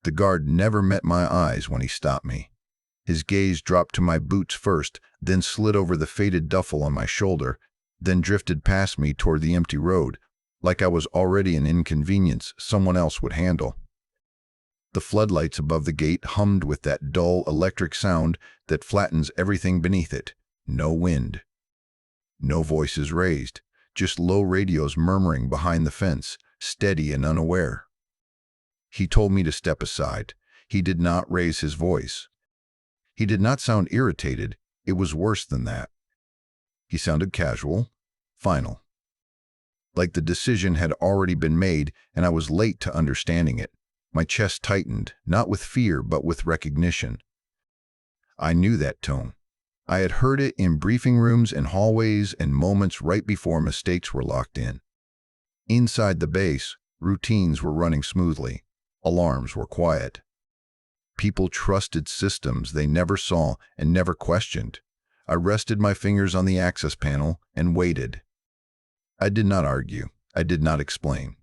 The guard never met my eyes when he stopped me. His gaze dropped to my boots first, then slid over the faded duffel on my shoulder, then drifted past me toward the empty road, like I was already an inconvenience someone else would handle. The floodlights above the gate hummed with that dull electric sound that flattens everything beneath it. No wind. No voices raised, just low radios murmuring behind the fence, steady and unaware. He told me to step aside. He did not raise his voice. He did not sound irritated. It was worse than that. He sounded casual, final. Like the decision had already been made and I was late to understanding it. My chest tightened, not with fear but with recognition. I knew that tone. I had heard it in briefing rooms and hallways and moments right before mistakes were locked in. Inside the base, routines were running smoothly. Alarms were quiet. People trusted systems they never saw and never questioned. I rested my fingers on the access panel and waited. I did not argue. I did not explain.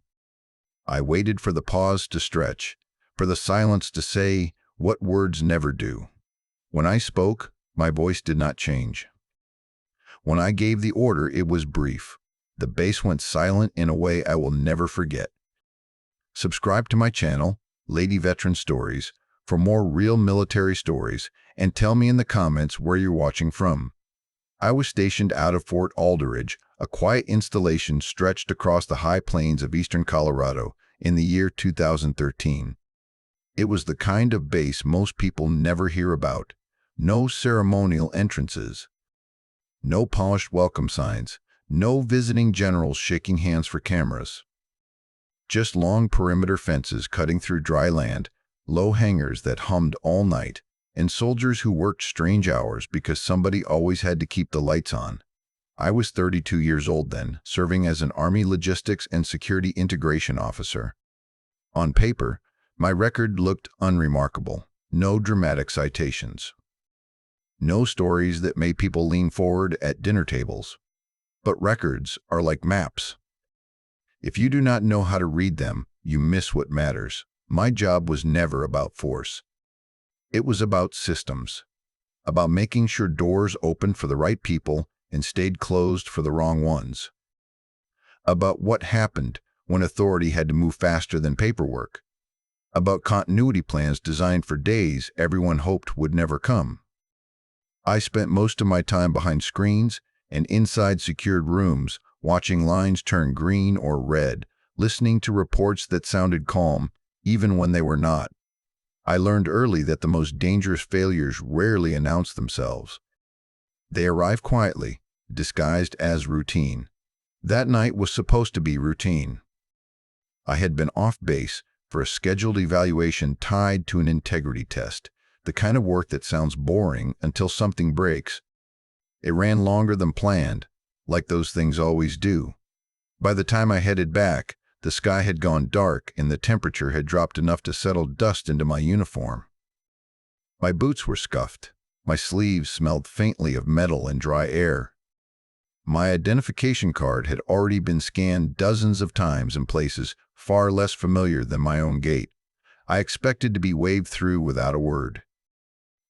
I waited for the pause to stretch, for the silence to say what words never do. When I spoke, my voice did not change. When I gave the order, it was brief. The base went silent in a way I will never forget. Subscribe to my channel, Lady Veteran Stories, for more real military stories, and tell me in the comments where you're watching from. I was stationed out of Fort Aldridge, a quiet installation stretched across the high plains of eastern Colorado, in the year 2013. It was the kind of base most people never hear about. No ceremonial entrances. No polished welcome signs. No visiting generals shaking hands for cameras. Just long perimeter fences cutting through dry land, low hangars that hummed all night, and soldiers who worked strange hours because somebody always had to keep the lights on. I was 32 years old then, serving as an Army Logistics and Security Integration Officer. On paper, my record looked unremarkable. No dramatic citations. No stories that made people lean forward at dinner tables. But records are like maps. If you do not know how to read them, you miss what matters. My job was never about force. It was about systems. About making sure doors opened for the right people and stayed closed for the wrong ones. About what happened when authority had to move faster than paperwork. About continuity plans designed for days everyone hoped would never come. I spent most of my time behind screens and inside secured rooms, watching lines turn green or red, listening to reports that sounded calm, even when they were not. I learned early that the most dangerous failures rarely announce themselves. They arrive quietly, disguised as routine. That night was supposed to be routine. I had been off base for a scheduled evaluation tied to an integrity test, the kind of work that sounds boring until something breaks. It ran longer than planned, like those things always do. By the time I headed back, the sky had gone dark and the temperature had dropped enough to settle dust into my uniform. My boots were scuffed. My sleeves smelled faintly of metal and dry air. My identification card had already been scanned dozens of times in places far less familiar than my own gate. I expected to be waved through without a word.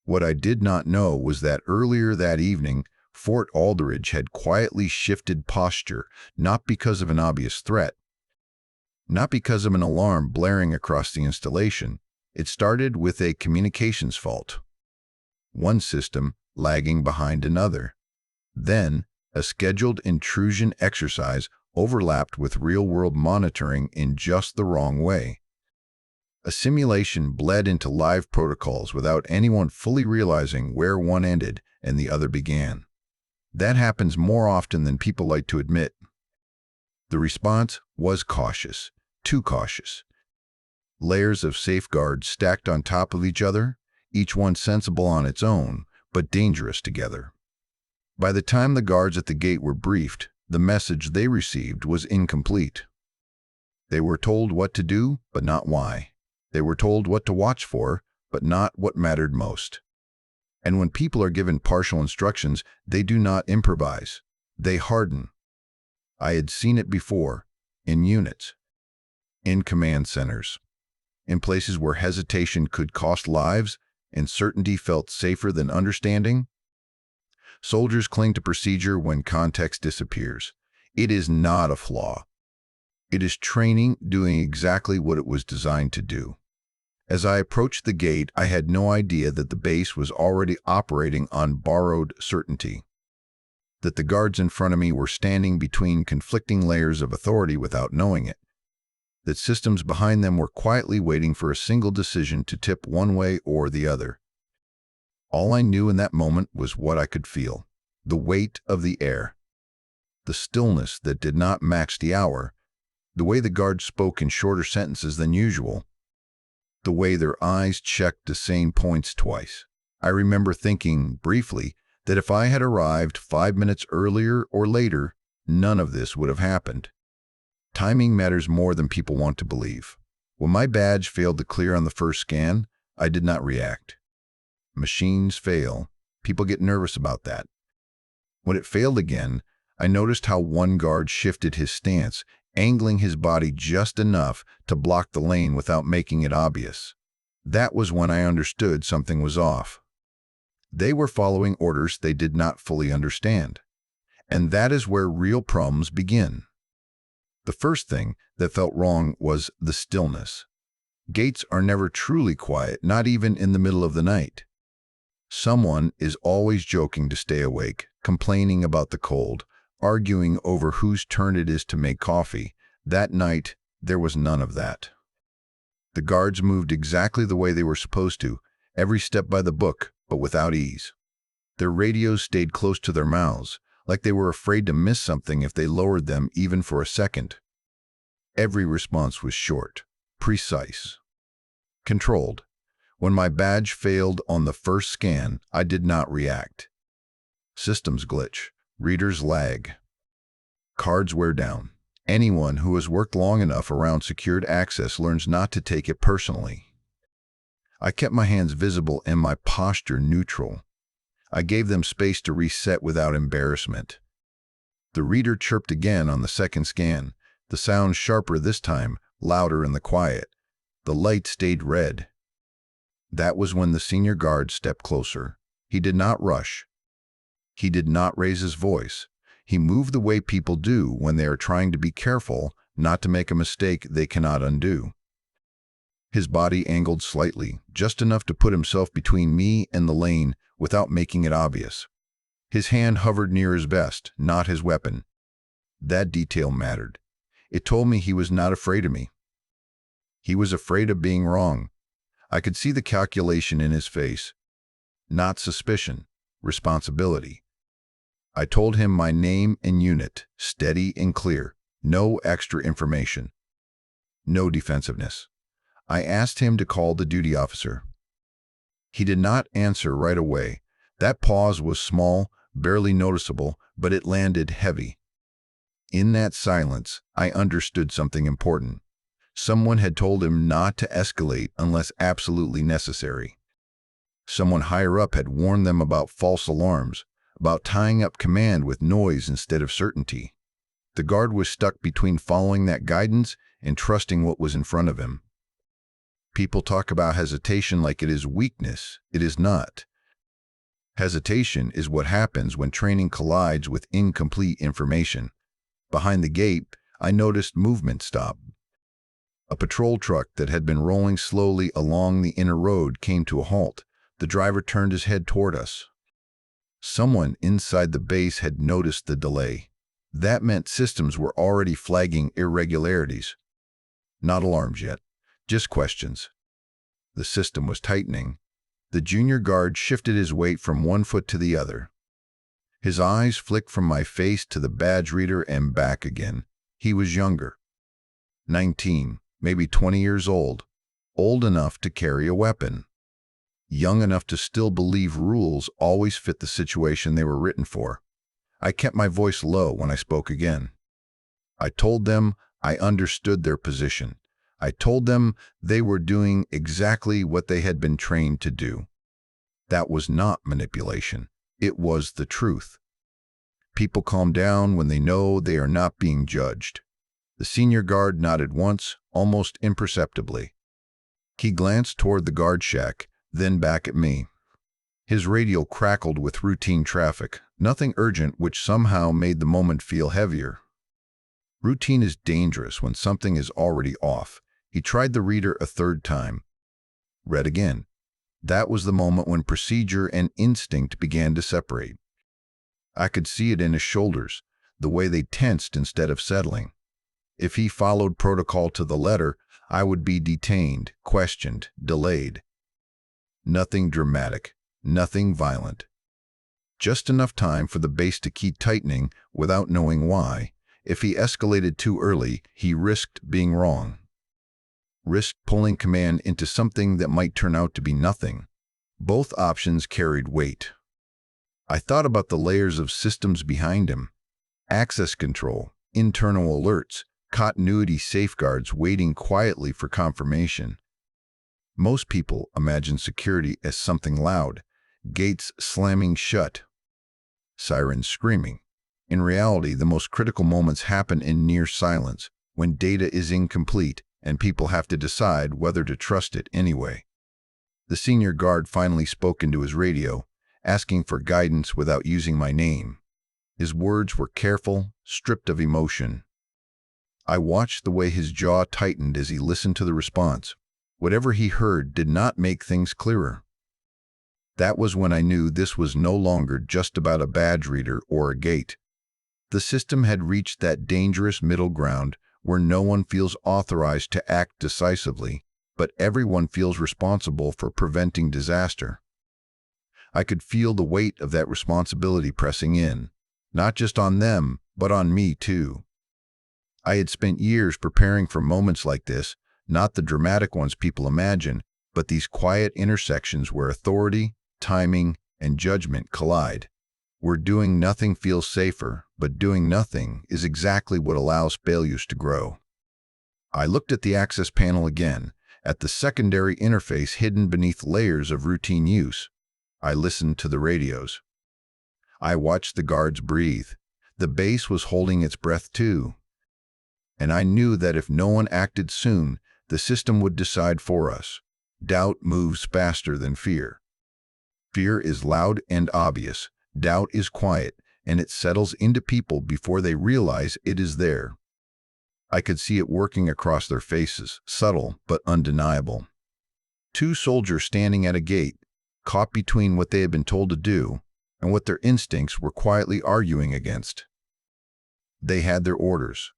What I did not know was that earlier that evening, Fort Aldridge had quietly shifted posture, not because of an obvious threat, not because of an alarm blaring across the installation. It started with a communications fault. One system lagging behind another. Then, a scheduled intrusion exercise overlapped with real-world monitoring in just the wrong way. A simulation bled into live protocols without anyone fully realizing where one ended and the other began. That happens more often than people like to admit. The response was cautious, too cautious. Layers of safeguards stacked on top of each other, each one sensible on its own, but dangerous together. By the time the guards at the gate were briefed, the message they received was incomplete. They were told what to do, but not why. They were told what to watch for, but not what mattered most. And when people are given partial instructions, they do not improvise. They harden. I had seen it before, in units, in command centers, in places where hesitation could cost lives and certainty felt safer than understanding. Soldiers cling to procedure when context disappears. It is not a flaw. It is training doing exactly what it was designed to do. As I approached the gate, I had no idea that the base was already operating on borrowed certainty, that the guards in front of me were standing between conflicting layers of authority without knowing it, that systems behind them were quietly waiting for a single decision to tip one way or the other. All I knew in that moment was what I could feel: the weight of the air, the stillness that did not match the hour, the way the guards spoke in shorter sentences than usual, the way their eyes checked the same points twice. I remember thinking, briefly, that if I had arrived 5 minutes earlier or later, none of this would have happened. Timing matters more than people want to believe. When my badge failed to clear on the first scan, I did not react. Machines fail. People get nervous about that. When it failed again, I noticed how one guard shifted his stance, angling his body just enough to block the lane without making it obvious. That was when I understood something was off. They were following orders they did not fully understand. And that is where real problems begin. The first thing that felt wrong was the stillness. Gates are never truly quiet, not even in the middle of the night. Someone is always joking to stay awake, complaining about the cold, arguing over whose turn it is to make coffee. That night, there was none of that. The guards moved exactly the way they were supposed to, every step by the book, but without ease. Their radios stayed close to their mouths, like they were afraid to miss something if they lowered them even for a second. Every response was short, precise, controlled. When my badge failed on the first scan, I did not react. Systems glitch, readers lag, cards wear down. Anyone who has worked long enough around secured access learns not to take it personally. I kept my hands visible and my posture neutral. I gave them space to reset without embarrassment. The reader chirped again on the second scan, the sound sharper this time, louder in the quiet. The light stayed red. That was when the senior guard stepped closer. He did not rush. He did not raise his voice. He moved the way people do when they are trying to be careful not to make a mistake they cannot undo. His body angled slightly, just enough to put himself between me and the lane without making it obvious. His hand hovered near his vest, not his weapon. That detail mattered. It told me he was not afraid of me. He was afraid of being wrong. I could see the calculation in his face. Not suspicion, responsibility. I told him my name and unit, steady and clear. No extra information. No defensiveness. I asked him to call the duty officer. He did not answer right away. That pause was small, barely noticeable, but it landed heavy. In that silence, I understood something important. Someone had told him not to escalate unless absolutely necessary. Someone higher up had warned them about false alarms, about tying up command with noise instead of certainty. The guard was stuck between following that guidance and trusting what was in front of him. People talk about hesitation like it is weakness. It is not. Hesitation is what happens when training collides with incomplete information. Behind the gate, I noticed movement stop. A patrol truck that had been rolling slowly along the inner road came to a halt. The driver turned his head toward us. Someone inside the base had noticed the delay. That meant systems were already flagging irregularities. Not alarms yet, just questions. The system was tightening. The junior guard shifted his weight from one foot to the other. His eyes flicked from my face to the badge reader and back again. He was younger. 19, maybe 20 years old. Old enough to carry a weapon. Young enough to still believe rules always fit the situation they were written for. I kept my voice low when I spoke again. I told them I understood their position. I told them they were doing exactly what they had been trained to do. That was not manipulation. It was the truth. People calm down when they know they are not being judged. The senior guard nodded once, almost imperceptibly. He glanced toward the guard shack, then back at me. His radio crackled with routine traffic, nothing urgent, which somehow made the moment feel heavier. Routine is dangerous when something is already off. He tried the reader a third time. Read again. That was the moment when procedure and instinct began to separate. I could see it in his shoulders, the way they tensed instead of settling. If he followed protocol to the letter, I would be detained, questioned, delayed. Nothing dramatic, nothing violent. Just enough time for the base to keep tightening without knowing why. If he escalated too early, he risked being wrong. Risked pulling command into something that might turn out to be nothing. Both options carried weight. I thought about the layers of systems behind him. Access control, internal alerts, continuity safeguards waiting quietly for confirmation. Most people imagine security as something loud, gates slamming shut, sirens screaming. In reality, the most critical moments happen in near silence, when data is incomplete and people have to decide whether to trust it anyway. The senior guard finally spoke into his radio, asking for guidance without using my name. His words were careful, stripped of emotion. I watched the way his jaw tightened as he listened to the response. Whatever he heard did not make things clearer. That was when I knew this was no longer just about a badge reader or a gate. The system had reached that dangerous middle ground where no one feels authorized to act decisively, but everyone feels responsible for preventing disaster. I could feel the weight of that responsibility pressing in, not just on them, but on me too. I had spent years preparing for moments like this, not the dramatic ones people imagine, but these quiet intersections where authority, timing, and judgment collide. Where doing nothing feels safer, but doing nothing is exactly what allows failures to grow. I looked at the access panel again, at the secondary interface hidden beneath layers of routine use. I listened to the radios. I watched the guards breathe. The base was holding its breath too. And I knew that if no one acted soon, the system would decide for us. Doubt moves faster than fear. Fear is loud and obvious. Doubt is quiet, and it settles into people before they realize it is there. I could see it working across their faces, subtle but undeniable. Two soldiers standing at a gate, caught between what they had been told to do and what their instincts were quietly arguing against. They had their orders.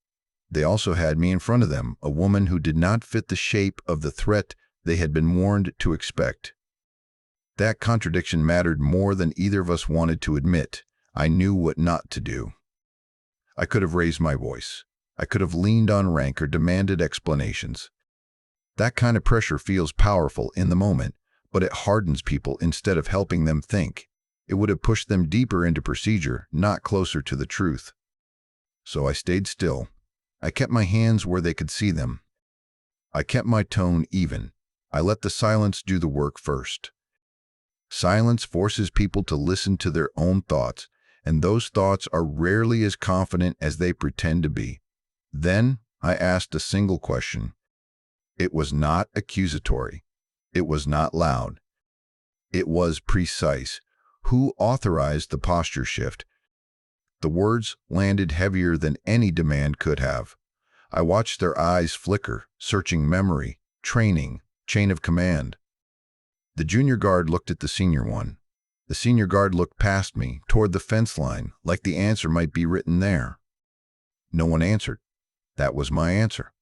They also had me in front of them, a woman who did not fit the shape of the threat they had been warned to expect. That contradiction mattered more than either of us wanted to admit. I knew what not to do. I could have raised my voice. I could have leaned on rank or demanded explanations. That kind of pressure feels powerful in the moment, but it hardens people instead of helping them think. It would have pushed them deeper into procedure, not closer to the truth. So I stayed still. I kept my hands where they could see them. I kept my tone even. I let the silence do the work first. Silence forces people to listen to their own thoughts, and those thoughts are rarely as confident as they pretend to be. Then I asked a single question. It was not accusatory. It was not loud. It was precise. Who authorized the posture shift? The words landed heavier than any demand could have. I watched their eyes flicker, searching memory, training, chain of command. The junior guard looked at the senior one. The senior guard looked past me, toward the fence line, like the answer might be written there. No one answered. That was my answer.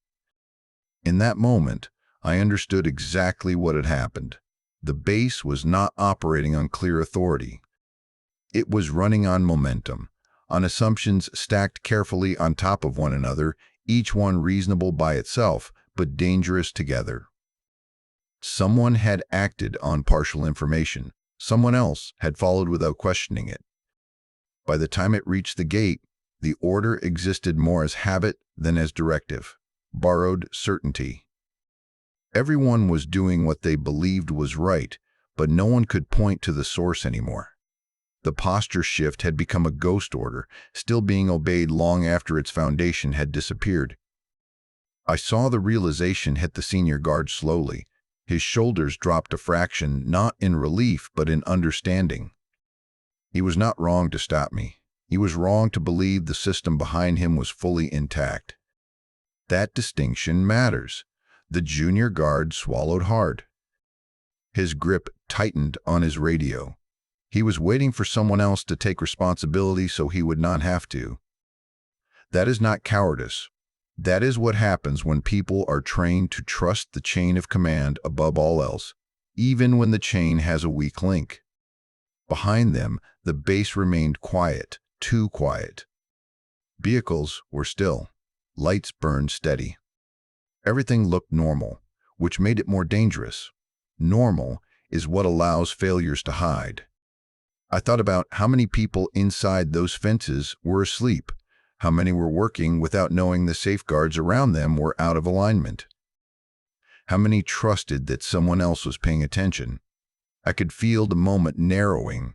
In that moment, I understood exactly what had happened. The base was not operating on clear authority. It was running on momentum, on assumptions stacked carefully on top of one another, each one reasonable by itself, but dangerous together. Someone had acted on partial information. Someone else had followed without questioning it. By the time it reached the gate, the order existed more as habit than as directive, borrowed certainty. Everyone was doing what they believed was right, but no one could point to the source anymore. The posture shift had become a ghost order, still being obeyed long after its foundation had disappeared. I saw the realization hit the senior guard slowly. His shoulders dropped a fraction, not in relief, but in understanding. He was not wrong to stop me. He was wrong to believe the system behind him was fully intact. That distinction matters. The junior guard swallowed hard. His grip tightened on his radio. He was waiting for someone else to take responsibility so he would not have to. That is not cowardice. That is what happens when people are trained to trust the chain of command above all else, even when the chain has a weak link. Behind them, the base remained quiet, too quiet. Vehicles were still. Lights burned steady. Everything looked normal, which made it more dangerous. Normal is what allows failures to hide. I thought about how many people inside those fences were asleep, how many were working without knowing the safeguards around them were out of alignment. How many trusted that someone else was paying attention. I could feel the moment narrowing.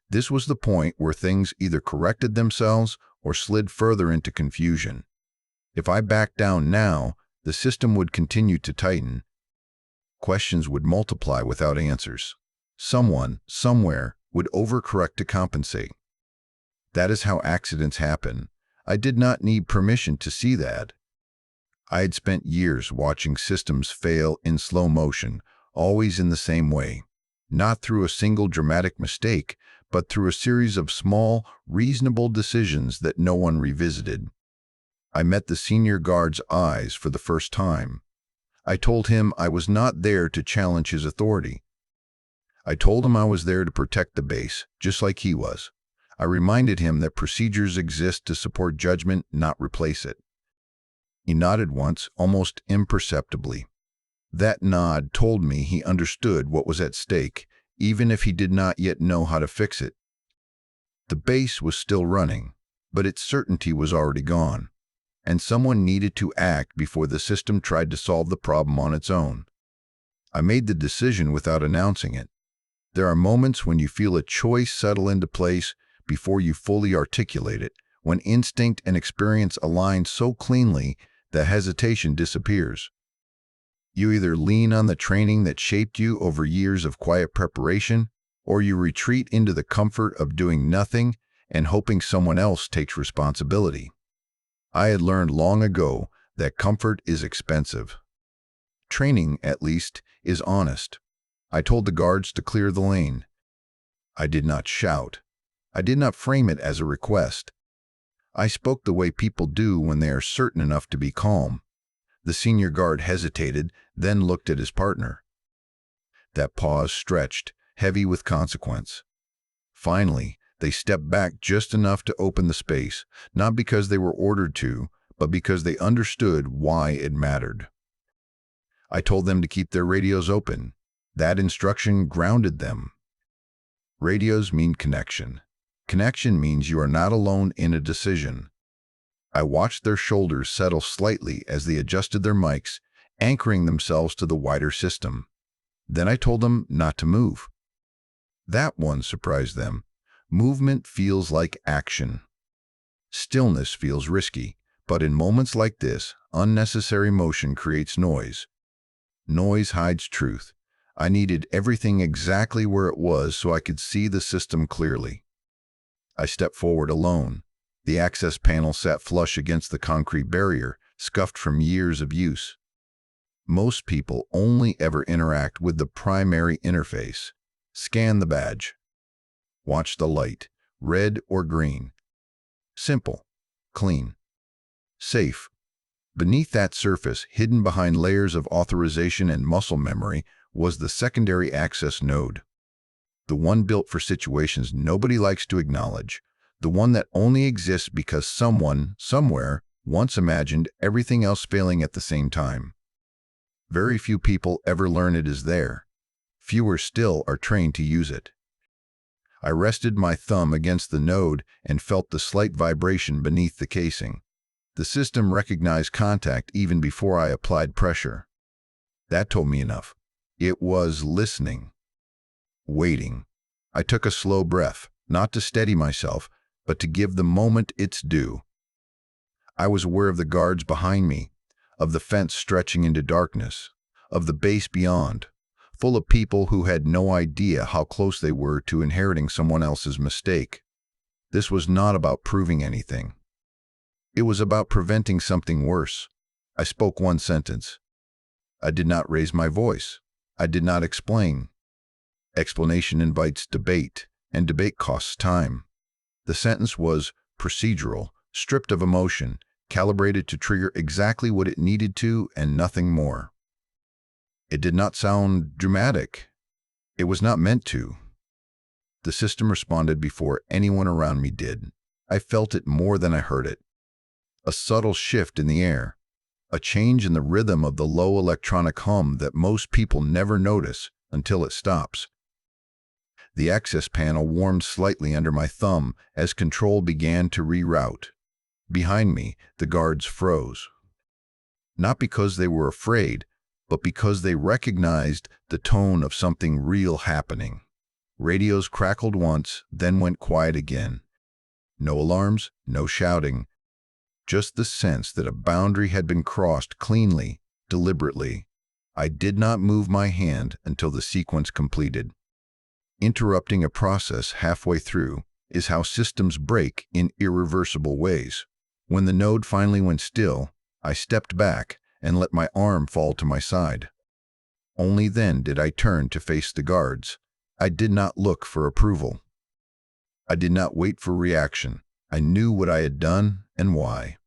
This was the point where things either corrected themselves or slid further into confusion. If I backed down now, the system would continue to tighten. Questions would multiply without answers. Someone, somewhere, would overcorrect to compensate. That is how accidents happen. I did not need permission to see that. I had spent years watching systems fail in slow motion, always in the same way. Not through a single dramatic mistake, but through a series of small, reasonable decisions that no one revisited. I met the senior guard's eyes for the first time. I told him I was not there to challenge his authority. I told him I was there to protect the base, just like he was. I reminded him that procedures exist to support judgment, not replace it. He nodded once, almost imperceptibly. That nod told me he understood what was at stake, even if he did not yet know how to fix it. The base was still running, but its certainty was already gone, and someone needed to act before the system tried to solve the problem on its own. I made the decision without announcing it. There are moments when you feel a choice settle into place before you fully articulate it, when instinct and experience align so cleanly that hesitation disappears. You either lean on the training that shaped you over years of quiet preparation, or you retreat into the comfort of doing nothing and hoping someone else takes responsibility. I had learned long ago that comfort is expensive. Training, at least, is honest. I told the guards to clear the lane. I did not shout. I did not frame it as a request. I spoke the way people do when they are certain enough to be calm. The senior guard hesitated, then looked at his partner. That pause stretched, heavy with consequence. Finally, they stepped back just enough to open the space, not because they were ordered to, but because they understood why it mattered. I told them to keep their radios open. That instruction grounded them. Radios mean connection. Connection means you are not alone in a decision. I watched their shoulders settle slightly as they adjusted their mics, anchoring themselves to the wider system. Then I told them not to move. That one surprised them. Movement feels like action. Stillness feels risky, but in moments like this, unnecessary motion creates noise. Noise hides truth. I needed everything exactly where it was so I could see the system clearly. I stepped forward alone. The access panel sat flush against the concrete barrier, scuffed from years of use. Most people only ever interact with the primary interface. Scan the badge. Watch the light, red or green. Simple, clean, safe. Beneath that surface, hidden behind layers of authorization and muscle memory, was the secondary access node. The one built for situations nobody likes to acknowledge. The one that only exists because someone, somewhere, once imagined everything else failing at the same time. Very few people ever learn it is there. Fewer still are trained to use it. I rested my thumb against the node and felt the slight vibration beneath the casing. The system recognized contact even before I applied pressure. That told me enough. It was listening. Waiting. I took a slow breath, not to steady myself, but to give the moment its due. I was aware of the guards behind me, of the fence stretching into darkness, of the base beyond, full of people who had no idea how close they were to inheriting someone else's mistake. This was not about proving anything. It was about preventing something worse. I spoke one sentence. I did not raise my voice. I did not explain. Explanation invites debate, and debate costs time. The sentence was procedural, stripped of emotion, calibrated to trigger exactly what it needed to and nothing more. It did not sound dramatic. It was not meant to. The system responded before anyone around me did. I felt it more than I heard it. A subtle shift in the air, a change in the rhythm of the low electronic hum that most people never notice until it stops. The access panel warmed slightly under my thumb as control began to reroute. Behind me, the guards froze. Not because they were afraid, but because they recognized the tone of something real happening. Radios crackled once, then went quiet again. No alarms, no shouting, just the sense that a boundary had been crossed cleanly, deliberately. I did not move my hand until the sequence completed. Interrupting a process halfway through is how systems break in irreversible ways. When the node finally went still, I stepped back and let my arm fall to my side. Only then did I turn to face the guards. I did not look for approval. I did not wait for reaction. I knew what I had done and why.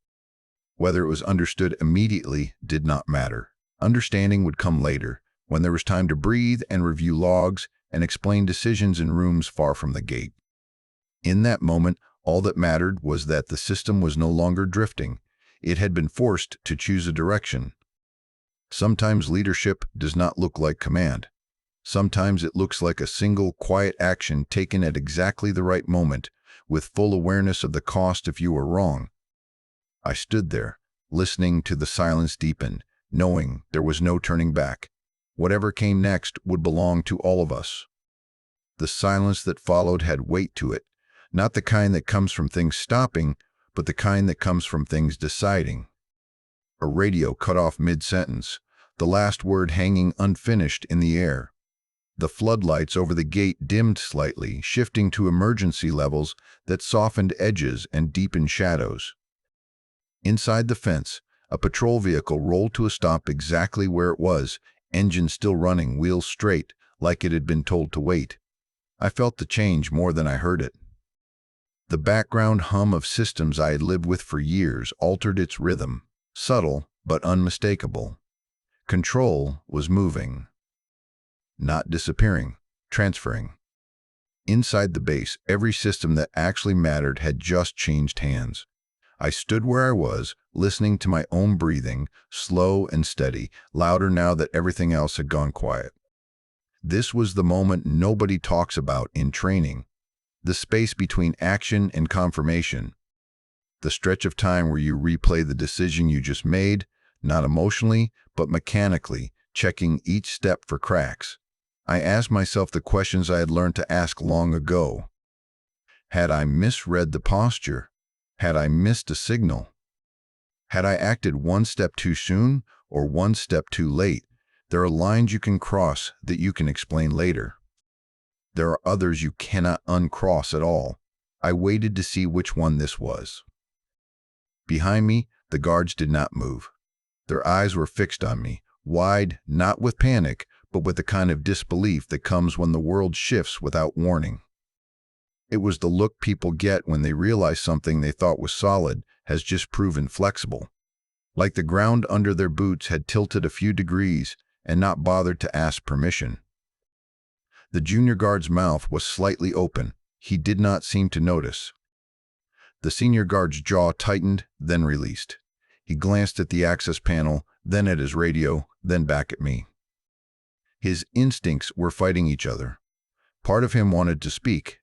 Whether it was understood immediately did not matter. Understanding would come later, when there was time to breathe and review logs and explain decisions in rooms far from the gate. In that moment, all that mattered was that the system was no longer drifting. It had been forced to choose a direction. Sometimes leadership does not look like command. Sometimes it looks like a single, quiet action taken at exactly the right moment, with full awareness of the cost if you were wrong. I stood there, listening to the silence deepen, knowing there was no turning back. Whatever came next would belong to all of us. The silence that followed had weight to it, not the kind that comes from things stopping, but the kind that comes from things deciding. A radio cut off mid-sentence, the last word hanging unfinished in the air. The floodlights over the gate dimmed slightly, shifting to emergency levels that softened edges and deepened shadows. Inside the fence, a patrol vehicle rolled to a stop exactly where it was, engine still running, wheels straight, like it had been told to wait. I felt the change more than I heard it. The background hum of systems I had lived with for years altered its rhythm, subtle but unmistakable. Control was moving. Not disappearing, transferring. Inside the base, every system that actually mattered had just changed hands. I stood where I was, listening to my own breathing, slow and steady, louder now that everything else had gone quiet. This was the moment nobody talks about in training, the space between action and confirmation, the stretch of time where you replay the decision you just made, not emotionally, but mechanically, checking each step for cracks. I asked myself the questions I had learned to ask long ago. Had I misread the posture? Had I missed a signal? Had I acted one step too soon or one step too late? There are lines you can cross that you can explain later. There are others you cannot uncross at all. I waited to see which one this was. Behind me, the guards did not move. Their eyes were fixed on me, wide, not with panic, but with the kind of disbelief that comes when the world shifts without warning. It was the look people get when they realize something they thought was solid has just proven flexible. Like the ground under their boots had tilted a few degrees and not bothered to ask permission. The junior guard's mouth was slightly open. He did not seem to notice. The senior guard's jaw tightened, then released. He glanced at the access panel, then at his radio, then back at me. His instincts were fighting each other. Part of him wanted to speak.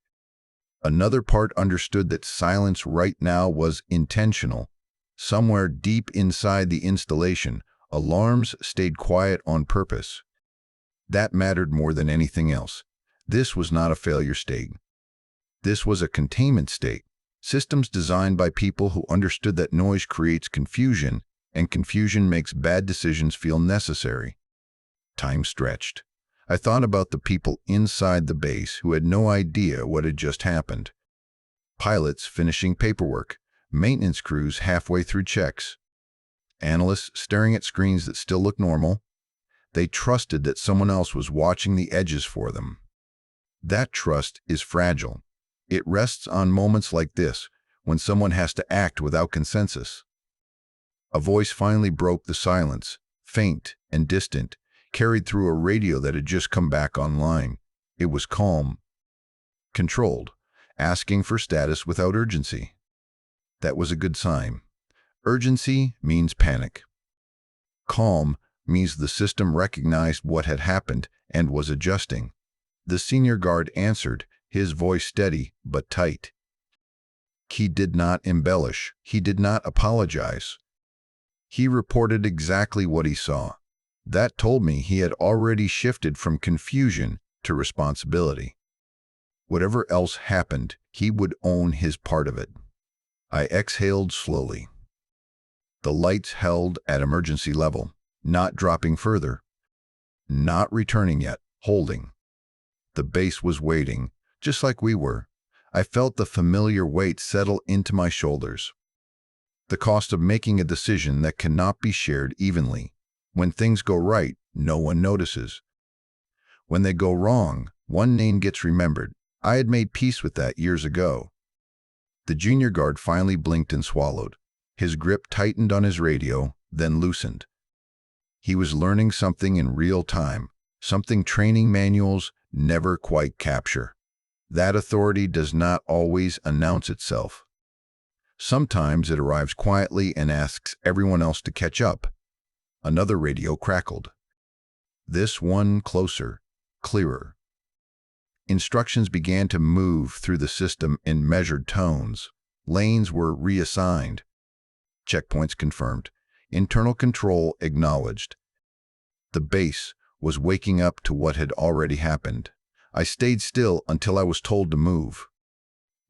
Another part understood that silence right now was intentional. Somewhere deep inside the installation, alarms stayed quiet on purpose. That mattered more than anything else. This was not a failure state. This was a containment state. Systems designed by people who understood that noise creates confusion, and confusion makes bad decisions feel necessary. Time stretched. I thought about the people inside the base who had no idea what had just happened. Pilots finishing paperwork, maintenance crews halfway through checks, analysts staring at screens that still look normal. They trusted that someone else was watching the edges for them. That trust is fragile. It rests on moments like this, when someone has to act without consensus. A voice finally broke the silence, faint and distant, carried through a radio that had just come back online. It was calm, controlled, asking for status without urgency. That was a good sign. Urgency means panic. Calm means the system recognized what had happened and was adjusting. The senior guard answered, his voice steady but tight. He did not embellish. He did not apologize. He reported exactly what he saw. That told me he had already shifted from confusion to responsibility. Whatever else happened, he would own his part of it. I exhaled slowly. The lights held at emergency level, not dropping further, not returning yet, holding. The base was waiting, just like we were. I felt the familiar weight settle into my shoulders. The cost of making a decision that cannot be shared evenly. When things go right, no one notices. When they go wrong, one name gets remembered. I had made peace with that years ago. The junior guard finally blinked and swallowed. His grip tightened on his radio, then loosened. He was learning something in real time, something training manuals never quite capture. That authority does not always announce itself. Sometimes it arrives quietly and asks everyone else to catch up. Another radio crackled. This one closer, clearer. Instructions began to move through the system in measured tones. Lanes were reassigned. Checkpoints confirmed. Internal control acknowledged. The base was waking up to what had already happened. I stayed still until I was told to move.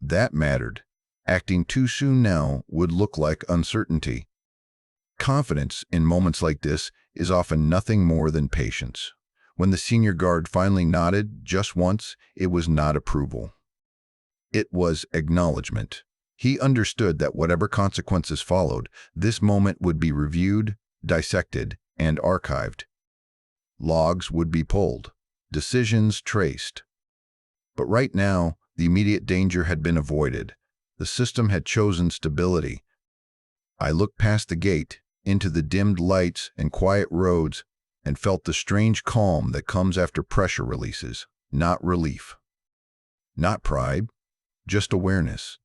That mattered. Acting too soon now would look like uncertainty. Confidence in moments like this is often nothing more than patience. When the senior guard finally nodded just once, it was not approval. It was acknowledgement. He understood that whatever consequences followed, this moment would be reviewed, dissected, and archived. Logs would be pulled, decisions traced. But right now, the immediate danger had been avoided. The system had chosen stability. I looked past the gate, into the dimmed lights and quiet roads, and felt the strange calm that comes after pressure releases, not relief. Not pride, just awareness.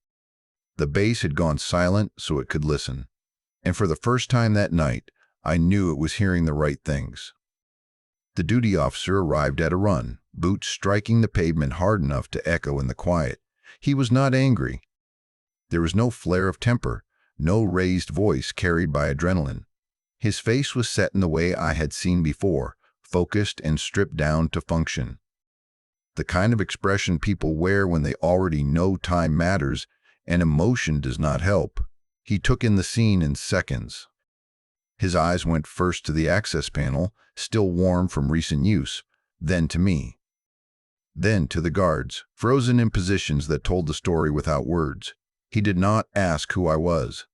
The base had gone silent so it could listen. And for the first time that night, I knew it was hearing the right things. The duty officer arrived at a run, boots striking the pavement hard enough to echo in the quiet. He was not angry. There was no flare of temper, no raised voice carried by adrenaline. His face was set in the way I had seen before, focused and stripped down to function. The kind of expression people wear when they already know time matters and emotion does not help. He took in the scene in seconds. His eyes went first to the access panel, still warm from recent use, then to me. Then to the guards, frozen in positions that told the story without words. He did not ask who I was.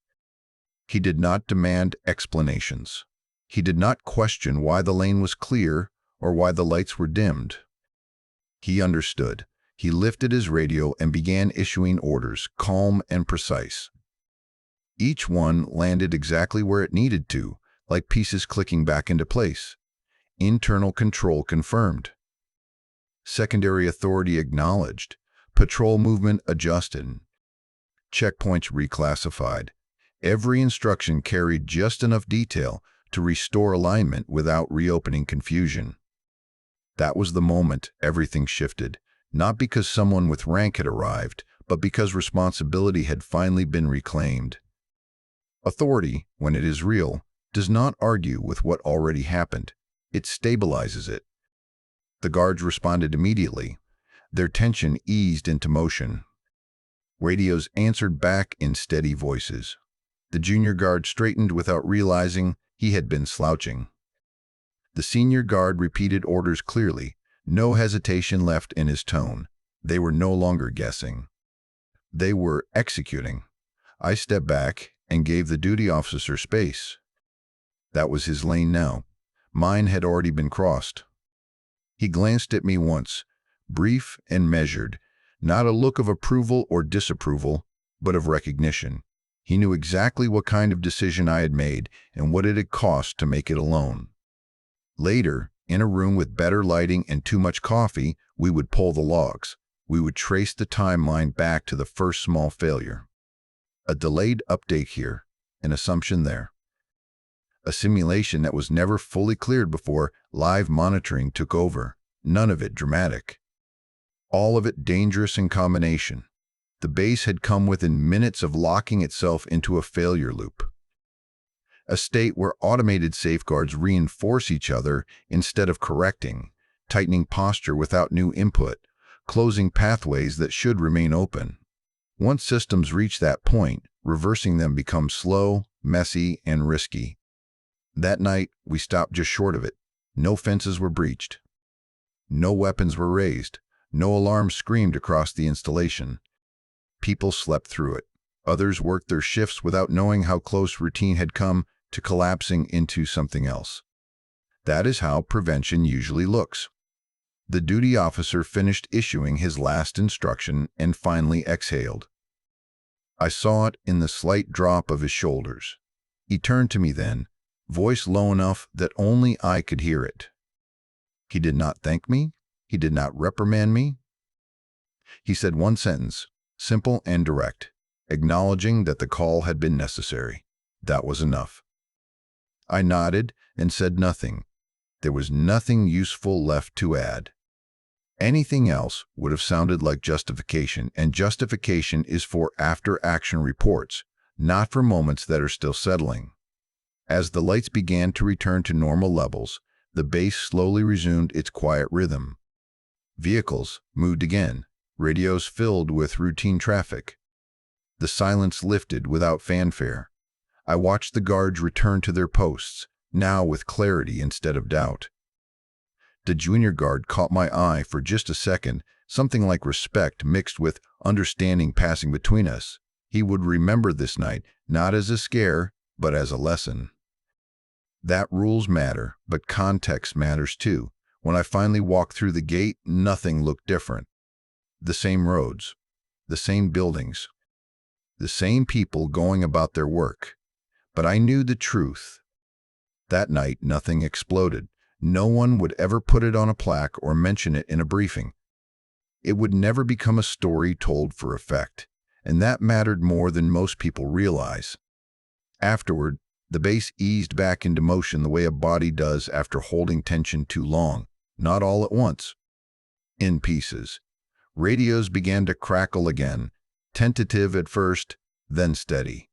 He did not demand explanations. He did not question why the lane was clear or why the lights were dimmed. He understood. He lifted his radio and began issuing orders, calm and precise. Each one landed exactly where it needed to, like pieces clicking back into place. Internal control confirmed. Secondary authority acknowledged. Patrol movement adjusted. Checkpoints reclassified. Every instruction carried just enough detail to restore alignment without reopening confusion. That was the moment everything shifted, not because someone with rank had arrived, but because responsibility had finally been reclaimed. Authority, when it is real, does not argue with what already happened. It stabilizes it. The guards responded immediately. Their tension eased into motion. Radios answered back in steady voices. The junior guard straightened without realizing he had been slouching. The senior guard repeated orders clearly, no hesitation left in his tone. They were no longer guessing. They were executing. I stepped back and gave the duty officer space. That was his lane now. Mine had already been crossed. He glanced at me once, brief and measured, not a look of approval or disapproval, but of recognition. He knew exactly what kind of decision I had made and what it had cost to make it alone. Later, in a room with better lighting and too much coffee, we would pull the logs. We would trace the timeline back to the first small failure. A delayed update here, an assumption there. A simulation that was never fully cleared before live monitoring took over. None of it dramatic. All of it dangerous in combination. The base had come within minutes of locking itself into a failure loop. A state where automated safeguards reinforce each other instead of correcting, tightening posture without new input, closing pathways that should remain open. Once systems reach that point, reversing them becomes slow, messy, and risky. That night, we stopped just short of it. No fences were breached. No weapons were raised. No alarms screamed across the installation. People slept through it. Others worked their shifts without knowing how close routine had come to collapsing into something else. That is how prevention usually looks. The duty officer finished issuing his last instruction and finally exhaled. I saw it in the slight drop of his shoulders. He turned to me then, voice low enough that only I could hear it. He did not thank me. He did not reprimand me. He said one sentence, simple and direct, acknowledging that the call had been necessary. That was enough. I nodded and said nothing. There was nothing useful left to add. Anything else would have sounded like justification, and justification is for after-action reports, not for moments that are still settling. As the lights began to return to normal levels, the base slowly resumed its quiet rhythm. Vehicles moved again, radios filled with routine traffic. The silence lifted without fanfare. I watched the guards return to their posts, now with clarity instead of doubt. The junior guard caught my eye for just a second, something like respect mixed with understanding passing between us. He would remember this night, not as a scare, but as a lesson. That rules matter, but context matters too. When I finally walked through the gate, nothing looked different. The same roads, the same buildings, the same people going about their work. But I knew the truth. That night, nothing exploded. No one would ever put it on a plaque or mention it in a briefing. It would never become a story told for effect, and that mattered more than most people realize. Afterward, the base eased back into motion the way a body does after holding tension too long, not all at once. In pieces. Radios began to crackle again, tentative at first, then steady.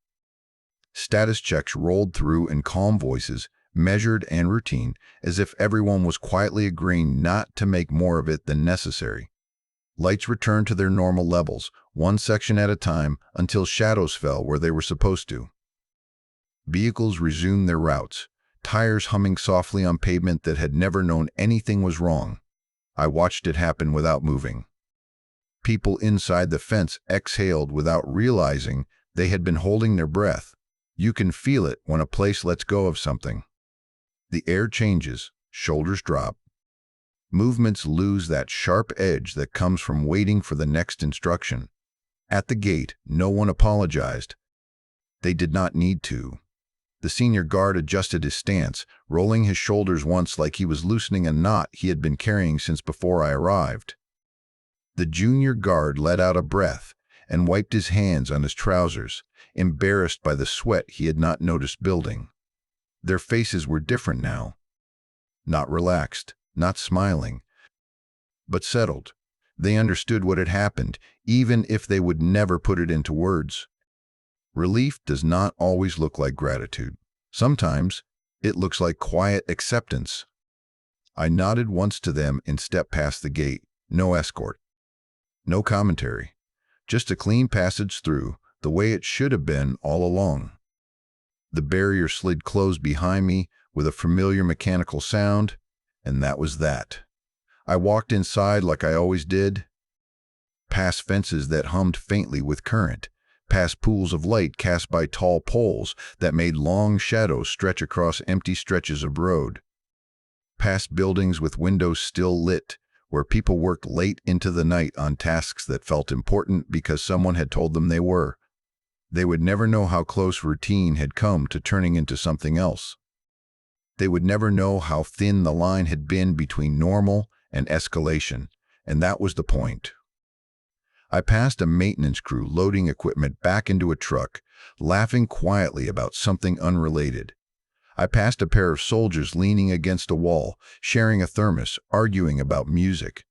Status checks rolled through in calm voices, measured and routine, as if everyone was quietly agreeing not to make more of it than necessary. Lights returned to their normal levels, one section at a time, until shadows fell where they were supposed to. Vehicles resumed their routes, tires humming softly on pavement that had never known anything was wrong. I watched it happen without moving. People inside the fence exhaled without realizing they had been holding their breath. You can feel it when a place lets go of something. The air changes, shoulders drop. Movements lose that sharp edge that comes from waiting for the next instruction. At the gate, no one apologized. They did not need to. The senior guard adjusted his stance, rolling his shoulders once like he was loosening a knot he had been carrying since before I arrived. The junior guard let out a breath and wiped his hands on his trousers, embarrassed by the sweat he had not noticed building. Their faces were different now. Not relaxed, not smiling, but settled. They understood what had happened, even if they would never put it into words. Relief does not always look like gratitude. Sometimes it looks like quiet acceptance. I nodded once to them and stepped past the gate. No escort. No commentary. Just a clean passage through, the way it should have been all along. The barrier slid closed behind me with a familiar mechanical sound, And that was that. I walked inside like I always did, past fences that hummed faintly with current, past pools of light cast by tall poles that made long shadows stretch across empty stretches of road, past buildings with windows still lit, where people worked late into the night on tasks that felt important because someone had told them they were. They would never know how close routine had come to turning into something else. They would never know how thin the line had been between normal and escalation, and that was the point. I passed a maintenance crew loading equipment back into a truck, laughing quietly about something unrelated. I passed a pair of soldiers leaning against a wall, sharing a thermos, arguing about music.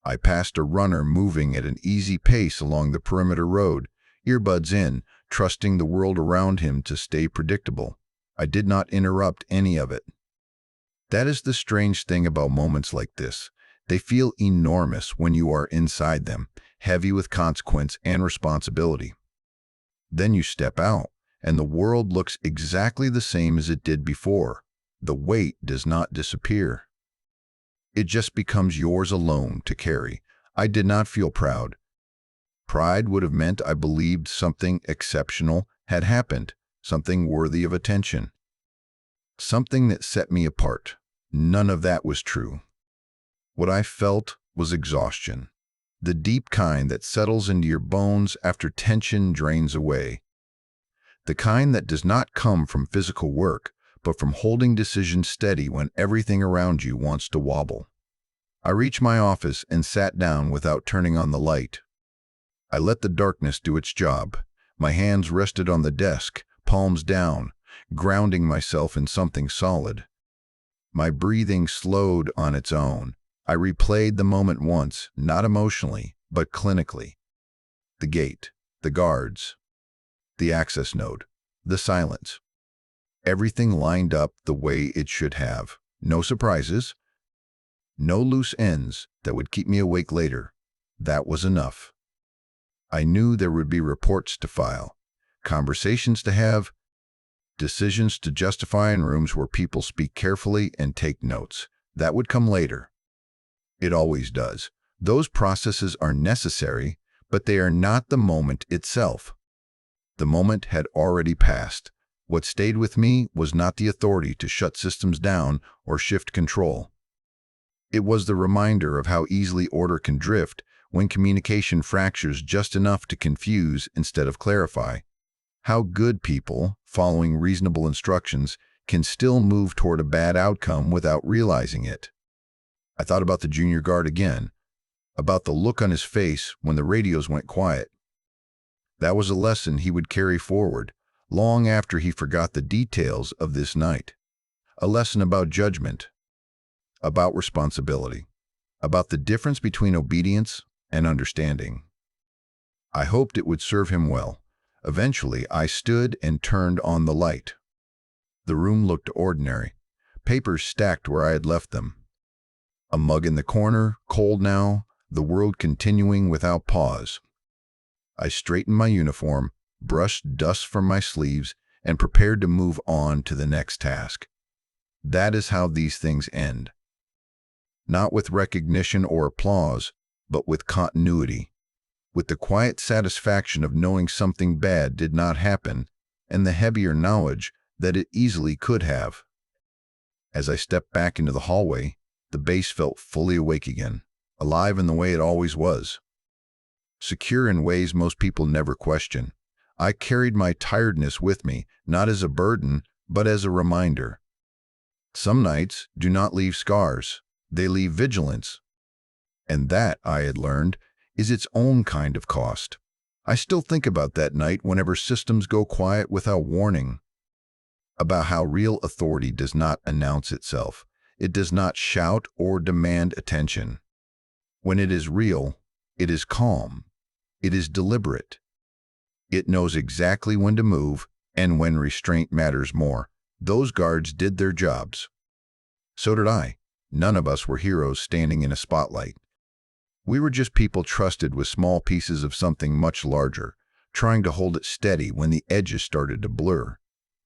I passed a runner moving at an easy pace along the perimeter road, earbuds in, trusting the world around him to stay predictable. I did not interrupt any of it. That is the strange thing about moments like this. They feel enormous when you are inside them, heavy with consequence and responsibility. Then you step out, and the world looks exactly the same as it did before. The weight does not disappear. It just becomes yours alone to carry. I did not feel proud. Pride would have meant I believed something exceptional had happened, something worthy of attention, something that set me apart. None of that was true. What I felt was exhaustion, the deep kind that settles into your bones after tension drains away, the kind that does not come from physical work, but from holding decisions steady when everything around you wants to wobble. I reached my office and sat down without turning on the light. I let the darkness do its job. My hands rested on the desk, palms down, grounding myself in something solid. My breathing slowed on its own. I replayed the moment once, not emotionally, but clinically. The gate, the guards, the access node, the silence. Everything lined up the way it should have. No surprises, no loose ends that would keep me awake later. That was enough. I knew there would be reports to file, conversations to have, decisions to justify in rooms where people speak carefully and take notes. That would come later. It always does. Those processes are necessary, but they are not the moment itself. The moment had already passed. What stayed with me was not the authority to shut systems down or shift control. It was the reminder of how easily order can drift when communication fractures just enough to confuse instead of clarify. How good people, following reasonable instructions, can still move toward a bad outcome without realizing it. I thought about the junior guard again, about the look on his face when the radios went quiet. That was a lesson he would carry forward, long after he forgot the details of this night. A lesson about judgment, about responsibility, about the difference between obedience and understanding. I hoped it would serve him well. Eventually, I stood and turned on the light. The room looked ordinary, papers stacked where I had left them. A mug in the corner, cold now, the world continuing without pause. I straightened my uniform, brushed dust from my sleeves, and prepared to move on to the next task. That is how these things end. Not with recognition or applause, but with continuity, with the quiet satisfaction of knowing something bad did not happen, and the heavier knowledge that it easily could have. As I stepped back into the hallway, the base felt fully awake again, alive in the way it always was. Secure in ways most people never question. I carried my tiredness with me, not as a burden, but as a reminder. Some nights do not leave scars, they leave vigilance. And that, I had learned, is its own kind of cost. I still think about that night whenever systems go quiet without warning, about how real authority does not announce itself. It does not shout or demand attention. When it is real, it is calm. It is deliberate. It knows exactly when to move and when restraint matters more. Those guards did their jobs. So did I. None of us were heroes standing in a spotlight. We were just people trusted with small pieces of something much larger, trying to hold it steady when the edges started to blur.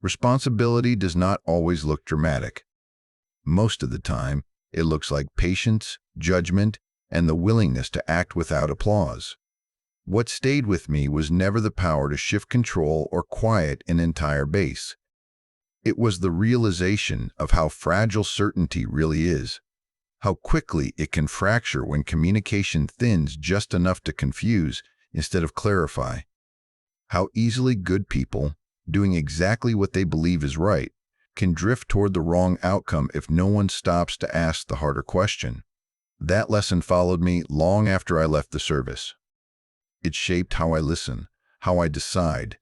Responsibility does not always look dramatic. Most of the time, it looks like patience, judgment, and the willingness to act without applause. What stayed with me was never the power to shift control or quiet an entire base. It was the realization of how fragile certainty really is, how quickly it can fracture when communication thins just enough to confuse instead of clarify, how easily good people, doing exactly what they believe is right, can drift toward the wrong outcome if no one stops to ask the harder question. That lesson followed me long after I left the service. It shaped how I listen, how I decide,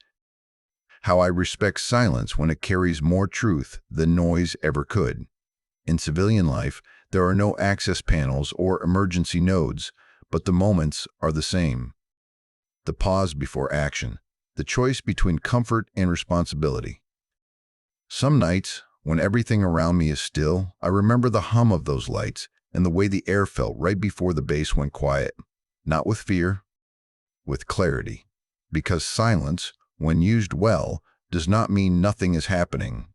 how I respect silence when it carries more truth than noise ever could. In civilian life, there are no access panels or emergency nodes, but the moments are the same. The pause before action, the choice between comfort and responsibility. Some nights, when everything around me is still, I remember the hum of those lights and the way the air felt right before the base went quiet. Not with fear, with clarity. Because silence, when used well, does not mean nothing is happening.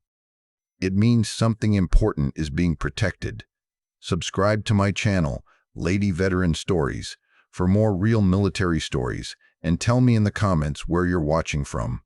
It means something important is being protected. Subscribe to my channel, Lady Veteran Stories, for more real military stories, and tell me in the comments where you're watching from.